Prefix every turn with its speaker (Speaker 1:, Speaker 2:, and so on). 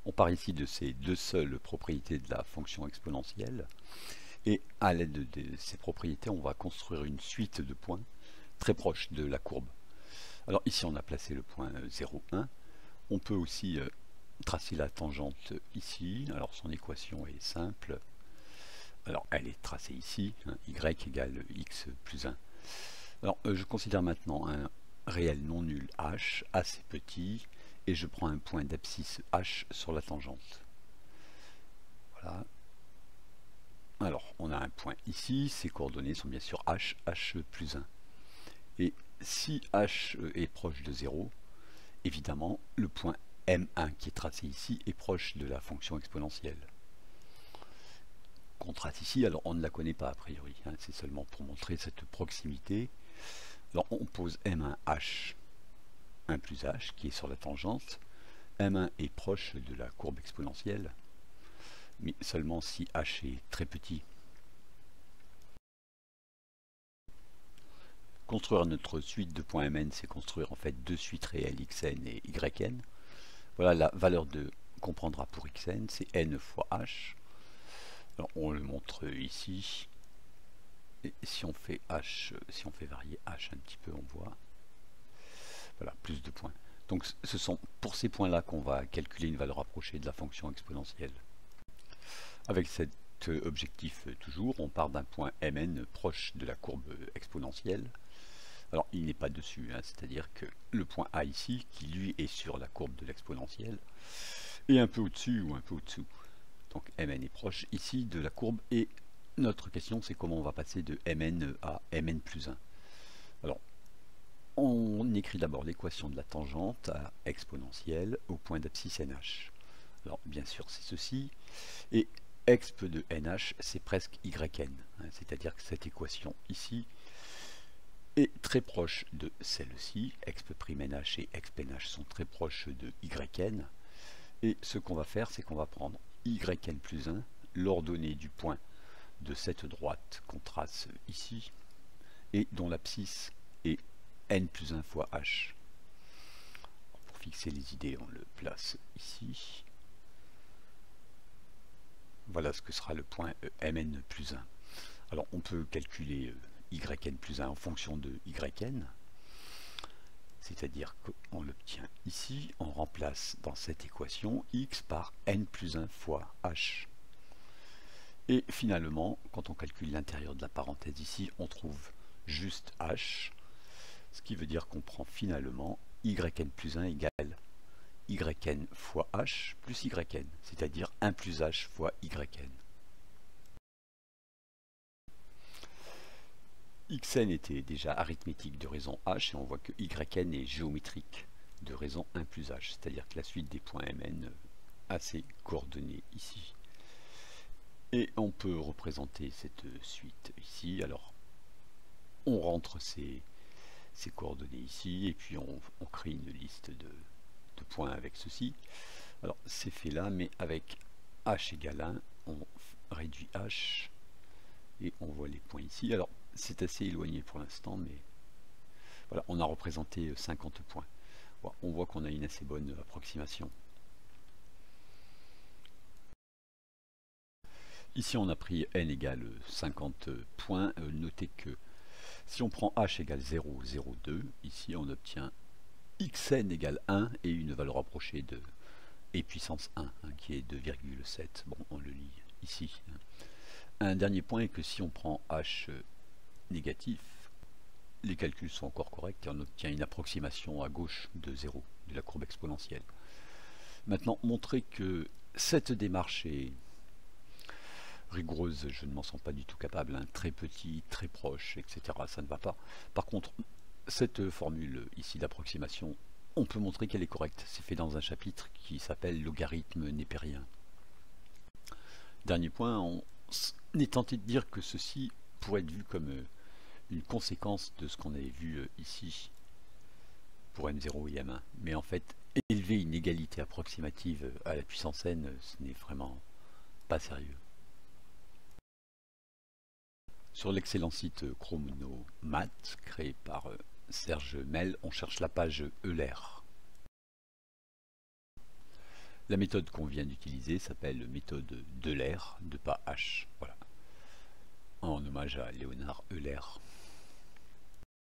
Speaker 1: On part ici de ces deux seules propriétés de la fonction exponentielle. Et à l'aide de ces propriétés, on va construire une suite de points très proches de la courbe. Alors ici, on a placé le point 0, 1. On peut aussi tracer la tangente ici. Alors son équation est simple. Alors elle est tracée ici, hein, y égale x plus 1. Alors je considère maintenant un réel non nul h assez petit et je prends un point d'abscisse h sur la tangente. Voilà. Alors on a un point ici, ses coordonnées sont bien sûr h plus 1. Et si h est proche de 0, évidemment le point m1 qui est tracé ici est proche de la fonction exponentielle. Qu'on trace ici, alors on ne la connaît pas a priori, hein, c'est seulement pour montrer cette proximité. Alors on pose m1h, 1 plus h qui est sur la tangente. m1 est proche de la courbe exponentielle, mais seulement si h est très petit. Construire notre suite de points mn, c'est construire en fait deux suites réelles xn et yn. Voilà la valeur qu'on prendra pour xn, c'est n fois h. Alors on le montre ici. Et si on fait h, si on fait varier h un petit peu, on voit. Voilà, plus de points. Donc ce sont pour ces points-là qu'on va calculer une valeur approchée de la fonction exponentielle. Avec cet objectif toujours, on part d'un point mn proche de la courbe exponentielle. Alors il n'est pas dessus, hein, c'est-à-dire que le point A ici, qui lui est sur la courbe de l'exponentielle, est un peu au-dessus ou un peu au-dessous. Donc mn est proche ici de la courbe et notre question c'est comment on va passer de mn à mn plus 1. Alors on écrit d'abord l'équation de la tangente à exponentielle au point d'abscisse nh. Alors bien sûr c'est ceci, et exp de nh c'est presque yn, hein, c'est-à-dire que cette équation ici est très proche de celle-ci, exp' nh et exp nh sont très proches de yn, et ce qu'on va faire c'est qu'on va prendre yn plus 1, l'ordonnée du point de cette droite qu'on trace ici, et dont l'abscisse est n plus 1 fois h. Pour fixer les idées, on le place ici. Voilà ce que sera le point mn plus 1. Alors on peut calculer yn plus 1 en fonction de yn, c'est-à-dire qu'on l'obtient ici, on remplace dans cette équation x par n plus 1 fois h. Et finalement, quand on calcule l'intérieur de la parenthèse ici, on trouve juste h, ce qui veut dire qu'on prend finalement yn plus 1 égale yn fois h plus yn, c'est-à-dire 1 plus h fois yn. Xn était déjà arithmétique de raison h, et on voit que yn est géométrique de raison 1 plus h, c'est-à-dire que la suite des points mn a ses coordonnées ici. Et on peut représenter cette suite ici. Alors on rentre ces coordonnées ici, et puis on crée une liste de points avec ceci. Alors c'est fait là, mais avec h égale 1, on réduit h, et on voit les points ici. Alors c'est assez éloigné pour l'instant, mais voilà, on a représenté 50 points. Bon, on voit qu'on a une assez bonne approximation. Ici on a pris n égale 50 points. Notez que si on prend h égale 0, 0, 2, ici on obtient xn égale 1 et une valeur approchée de e puissance 1, hein, qui est 2,7. Bon, on le lit ici. Un dernier point est que si on prend h négatif, les calculs sont encore corrects et on obtient une approximation à gauche de 0 de la courbe exponentielle. Maintenant, montrer que cette démarche est rigoureuse, je ne m'en sens pas du tout capable, hein, très petit, très proche, etc. Ça ne va pas. Par contre, cette formule ici d'approximation, on peut montrer qu'elle est correcte. C'est fait dans un chapitre qui s'appelle logarithme népérien. Dernier point, on est tenté de dire que ceci pourrait être vu comme une conséquence de ce qu'on avait vu ici pour m0 et m1. Mais en fait, élever une égalité approximative à la puissance n, ce n'est vraiment pas sérieux. Sur l'excellent site Chronomat, créé par Serge Mel, on cherche la page Euler. La méthode qu'on vient d'utiliser s'appelle méthode Euler, de pas H. Voilà. En hommage à Léonard Euler.